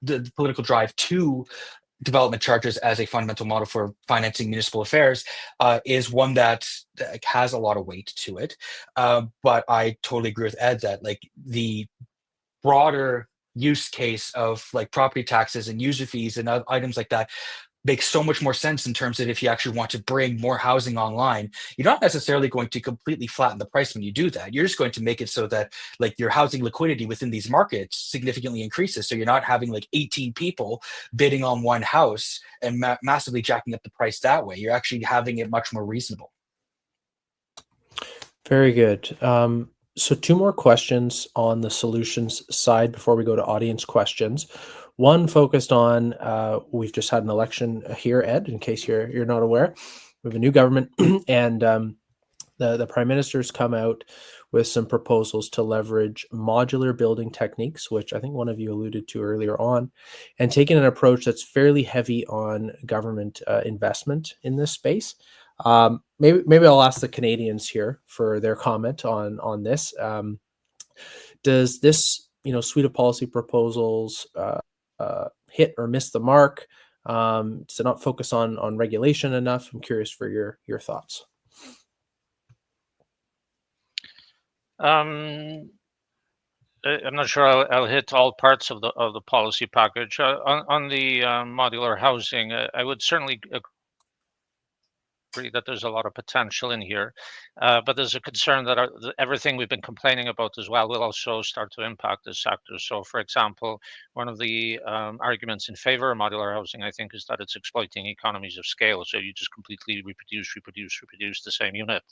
the political drive to development charges as a fundamental model for financing municipal affairs is one that has a lot of weight to it. But I totally agree with Ed that like the broader use case of like property taxes and user fees and items like that makes so much more sense in terms of if you actually want to bring more housing online. You're not necessarily going to completely flatten the price when you do that. You're just going to make it so that like your housing liquidity within these markets significantly increases. So you're not having like 18 people bidding on one house and massively jacking up the price that way. You're actually having it much more reasonable. Very good. So two more questions on the solutions side before we go to audience questions. One focused on we've just had an election here, Ed, in case you're not aware. We have a new government, and the Prime Minister's come out with some proposals to leverage modular building techniques, which I think one of you alluded to earlier on, and taking an approach that's fairly heavy on government investment in this space. Maybe I'll ask the Canadians here for their comment on this. Does this suite of policy proposals hit or miss the mark? Does it not focus on regulation enough? I'm curious for your thoughts. I'm not sure I'll hit all parts of the policy package. On the modular housing, I would certainly agree that there's a lot of potential in here, but there's a concern that everything we've been complaining about as well will also start to impact this sector. So, for example, one of the arguments in favor of modular housing, I think, is that it's exploiting economies of scale. So you just completely reproduce the same unit.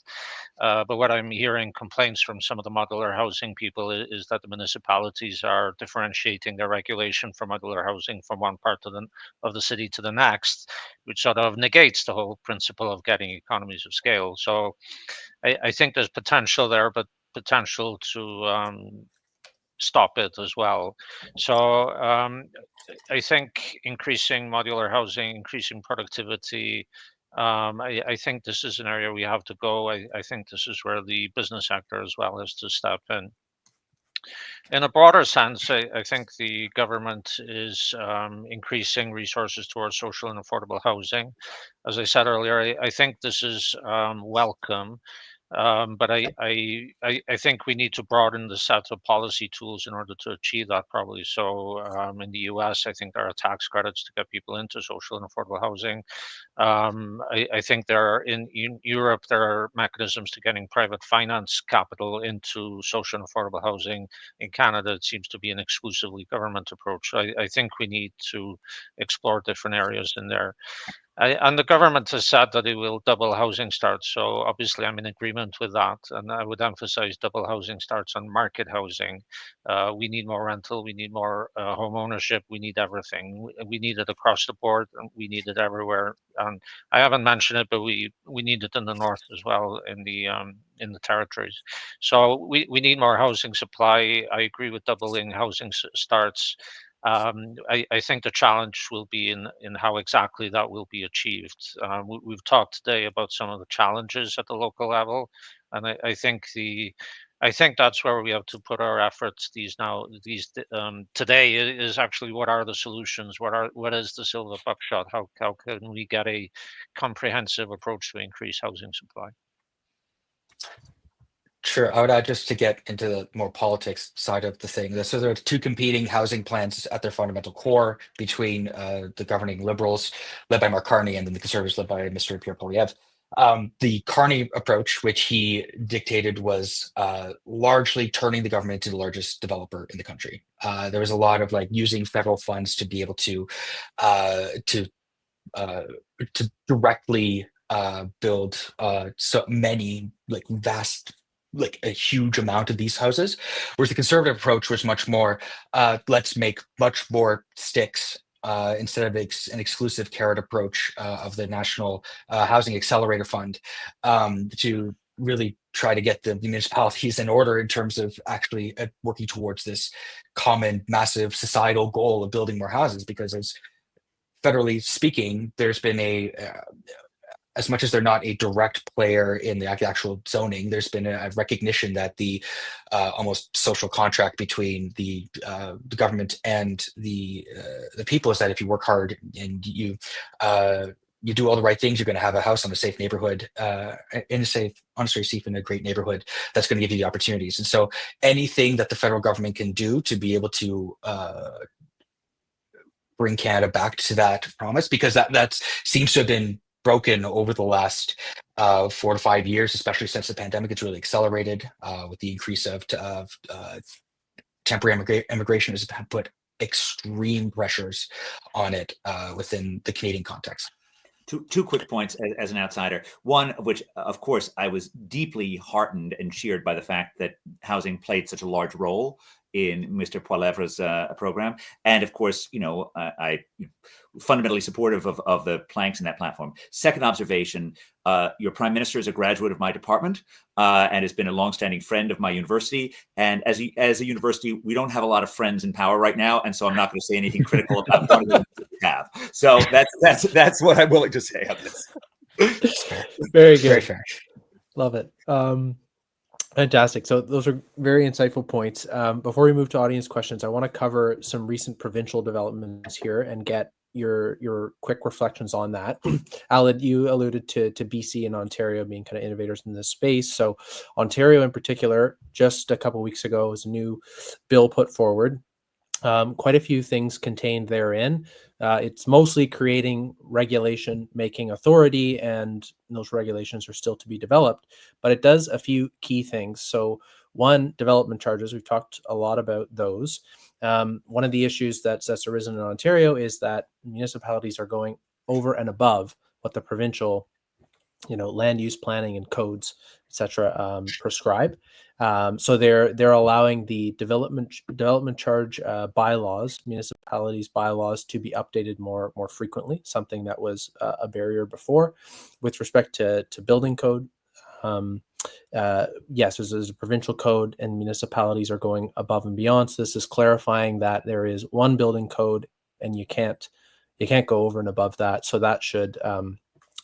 But what I'm hearing complaints from some of the modular housing people is that the municipalities are differentiating their regulation for modular housing from one part of the city to the next, which sort of negates the whole principle of getting economies of scale. So I think there's potential there, but potential to stop it as well. So I think increasing modular housing, increasing productivity, I think this is an area we have to go. I think this is where the business sector as well has to step in. In a broader sense, I think the government is increasing resources towards social and affordable housing. As I said earlier, I think this is welcome. But I think we need to broaden the set of policy tools in order to achieve that probably. So in the US, I think there are tax credits to get people into social and affordable housing. I think there are in Europe, there are mechanisms to getting private finance capital into social and affordable housing. In Canada, it seems to be an exclusively government approach. I think we need to explore different areas in there. And the government has said that it will double housing starts. So obviously, I'm in agreement with that. And I would emphasize double housing starts on market housing. We need more rental. We need more home ownership. We need everything. We need it across the board. And we need it everywhere. And I haven't mentioned it, but we need it in the north as well, in the territories. So we need more housing supply. I agree with doubling housing starts. I think the challenge will be in how exactly that will be achieved. We've talked today about some of the challenges at the local level, and I think that's where we have to put our efforts. Today is actually, what are the solutions? What is the silver buckshot? How can we get a comprehensive approach to increase housing supply? Sure. I would add, just to get into the more politics side of the thing. So there are two competing housing plans at their fundamental core between the governing Liberals, led by Mark Carney, and then the Conservatives, led by Mr. Pierre Poilievre. The Carney approach, which he dictated, was largely turning the government into the largest developer in the country. There was a lot of using federal funds to be able to directly build so many vast, a huge amount of these houses, whereas the conservative approach was much more, let's make much more sticks instead of an exclusive carrot approach of the National Housing Accelerator Fund, to really try to get the municipalities in order in terms of actually working towards this common massive societal goal of building more houses. Because as federally speaking, there's been as much as they're not a direct player in the actual zoning, there's been a recognition that the almost social contract between the government and the people is that if you work hard and you do all the right things, you're going to have a house on a safe neighborhood, in a safe, on a safe, in a great neighborhood that's going to give you the opportunities. And so anything that the federal government can do to be able to bring Canada back to that promise, because that seems to have been broken over the last 4 to 5 years, especially since the pandemic. It's really accelerated with the increase of temporary immigration has put extreme pressures on it within the Canadian context. Two quick points as an outsider. One of which, of course, I was deeply heartened and cheered by the fact that housing played such a large role in Mr. Poilievre's program. And of course, I fundamentally supportive of the planks in that platform. Second observation, your Prime Minister is a graduate of my department and has been a longstanding friend of my university. And as a university, we don't have a lot of friends in power right now. And so I'm not going to say anything critical about one of them we have. So that's what I'm willing to say on this. Very good. Very fair. Love it. Fantastic. So those are very insightful points. Before we move to audience questions, I want to cover some recent provincial developments here and get your quick reflections on that. Aled, you alluded to BC and Ontario being kind of innovators in this space. So Ontario in particular, just a couple of weeks ago, was a new bill put forward. Quite a few things contained therein. It's mostly creating regulation making authority, and those regulations are still to be developed, but it does a few key things. So one, development charges. We've talked a lot about those. One of the issues that's arisen in Ontario is that municipalities are going over and above what the provincial land use planning and codes, etc., prescribe. So they're allowing the development charge bylaws, municipalities bylaws, to be updated more frequently, something that was a barrier before. With respect to building code, yes, there's a provincial code and municipalities are going above and beyond. So this is clarifying that there is one building code and you can't go over and above that. So that should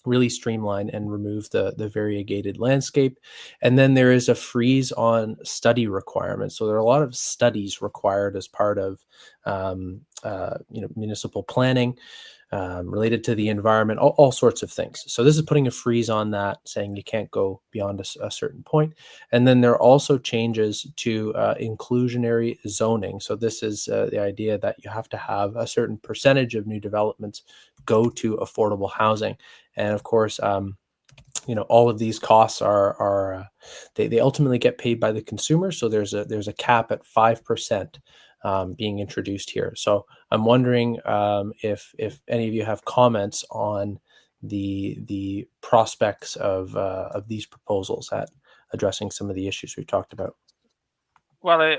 really streamline and remove the variegated landscape. And then there is a freeze on study requirements. So there are a lot of studies required as part of municipal planning, related to the environment, all sorts of things. So this is putting a freeze on that, saying you can't go beyond a certain point. And then there are also changes to inclusionary zoning. So this is the idea that you have to have a certain percentage of new developments go to affordable housing. And of course, all of these costs are they ultimately get paid by the consumer. So there's a cap at 5%. Being introduced here. So I'm wondering if any of you have comments on the prospects of these proposals at addressing some of the issues we've talked about. Well,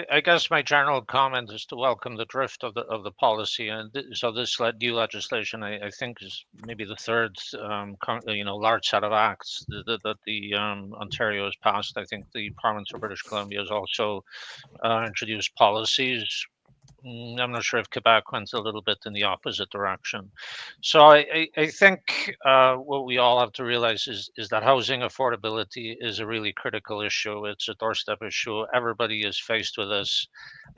I guess my general comment is to welcome the drift of the policy, and so this new legislation, I think, is maybe the third large set of acts that the Ontario has passed. I think the province of British Columbia has also introduced policies. I'm not sure if Quebec went a little bit in the opposite direction. So I think what we all have to realize is that housing affordability is a really critical issue. It's a doorstep issue. Everybody is faced with this.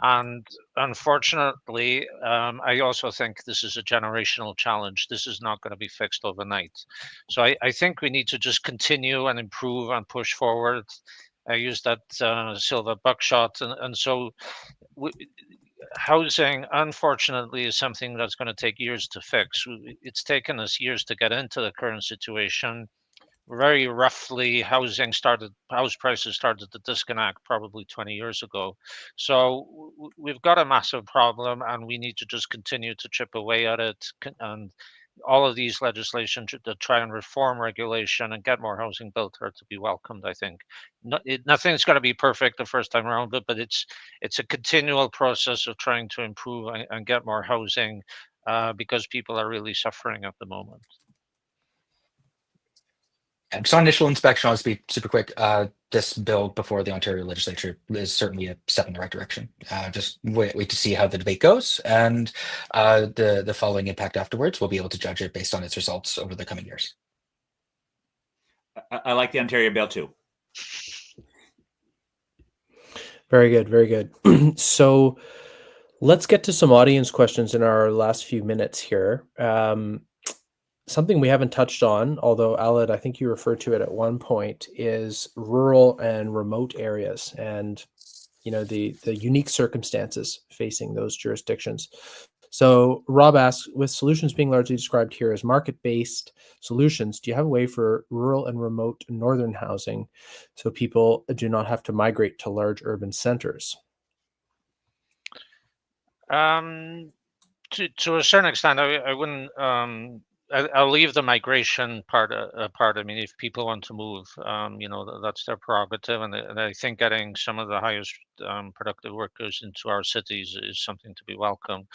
And unfortunately, I also think this is a generational challenge. This is not going to be fixed overnight. So I think we need to just continue and improve and push forward. I used that silver buckshot. And so housing, unfortunately, is something that's going to take years to fix. It's taken us years to get into the current situation. Very roughly, house prices started to disconnect probably 20 years ago. So we've got a massive problem, and we need to just continue to chip away at it. And all of these legislation to try and reform regulation and get more housing built are to be welcomed, I think. Nothing's going to be perfect the first time around, but it's a continual process of trying to improve and get more housing because people are really suffering at the moment. And so on initial inspection, I'll just be super quick. This bill before the Ontario legislature is certainly a step in the right direction. Just wait to see how the debate goes, and the following impact afterwards, we'll be able to judge it based on its results over the coming years. I like the Ontario bill too. Very good, very good. So let's get to some audience questions in our last few minutes here. Something we haven't touched on, although Aled, I think you referred to it at one point, is rural and remote areas and the unique circumstances facing those jurisdictions. So Rob asks, with solutions being largely described here as market-based solutions, do you have a way for rural and remote northern housing so people do not have to migrate to large urban centers? To a certain extent, I wouldn't. I'll leave the migration part apart. I mean, if people want to move, that's their prerogative, and I think getting some of the highest productive workers into our cities is something to be welcomed.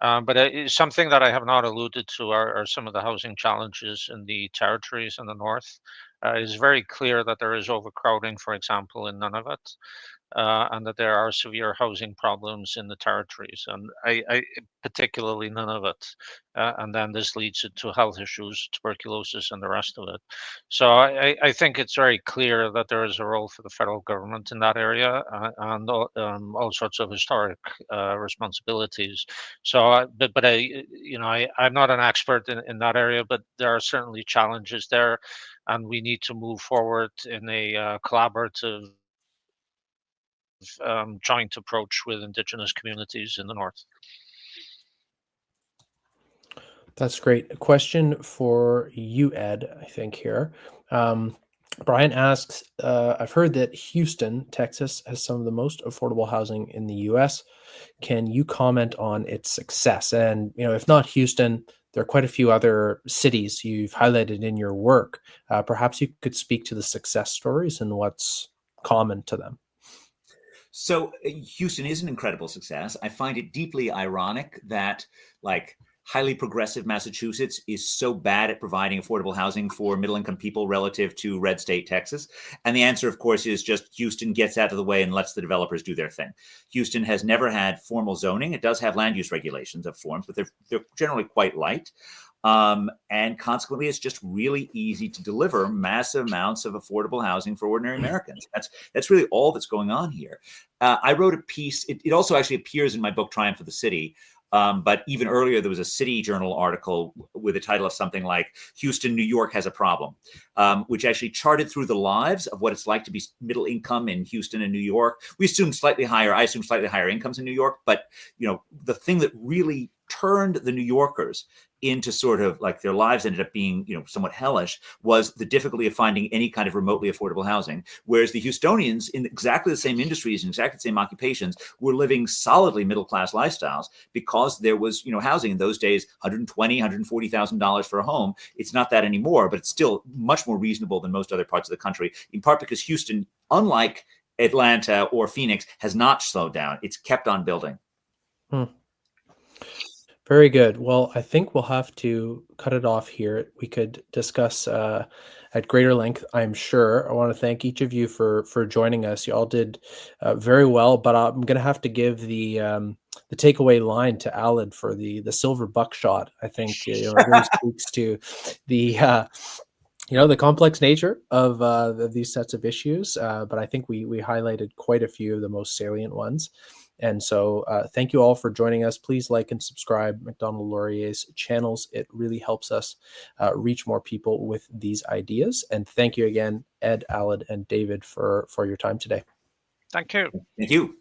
But something that I have not alluded to are some of the housing challenges in the territories in the north. It's very clear that there is overcrowding, for example, in Nunavut. And that there are severe housing problems in the territories, and I particularly Nunavut. And then this leads to health issues, tuberculosis, and the rest of it. So I think it's very clear that there is a role for the federal government in that area, and all sorts of historic responsibilities. So, but I'm not an expert in that area, but there are certainly challenges there, and we need to move forward in a collaborative joint approach with Indigenous communities in the north. That's great. A question for you, Ed, I think here. Brian asks, I've heard that Houston, Texas, has some of the most affordable housing in the U.S. Can you comment on its success? And, if not Houston, there are quite a few other cities you've highlighted in your work. Perhaps you could speak to the success stories and what's common to them. So Houston is an incredible success. I find it deeply ironic that highly progressive Massachusetts is so bad at providing affordable housing for middle-income people relative to red state Texas. And the answer, of course, is just Houston gets out of the way and lets the developers do their thing. Houston has never had formal zoning. It does have land use regulations of forms, but they're generally quite light. And consequently, it's just really easy to deliver massive amounts of affordable housing for ordinary Americans. That's really all that's going on here. I wrote a piece. It also actually appears in my book, Triumph of the City. But even earlier, there was a City Journal article with a title of something like "Houston, New York has a problem," which actually charted through the lives of what it's like to be middle income in Houston and New York. I assume slightly higher incomes in New York, but the thing that really turned the New Yorkers into sort of like their lives ended up being, somewhat hellish, was the difficulty of finding any kind of remotely affordable housing. Whereas the Houstonians in exactly the same industries and exactly the same occupations were living solidly middle-class lifestyles because there was, housing in those days, $120,000, $140,000 for a home. It's not that anymore, but it's still much more reasonable than most other parts of the country, in part because Houston, unlike Atlanta or Phoenix, has not slowed down. It's kept on building. Very good. Well, I think we'll have to cut it off here. We could discuss at greater length, I'm sure. I want to thank each of you for joining us. You all did very well, but I'm going to have to give the takeaway line to Aled for the silver buckshot. I think it really speaks to the the complex nature of these sets of issues. But I think we highlighted quite a few of the most salient ones. And so thank you all for joining us. Please like and subscribe Macdonald-Laurier's channels. It really helps us reach more people with these ideas. And thank you again, Ed, Aled, and David for your time today. Thank you. Thank you.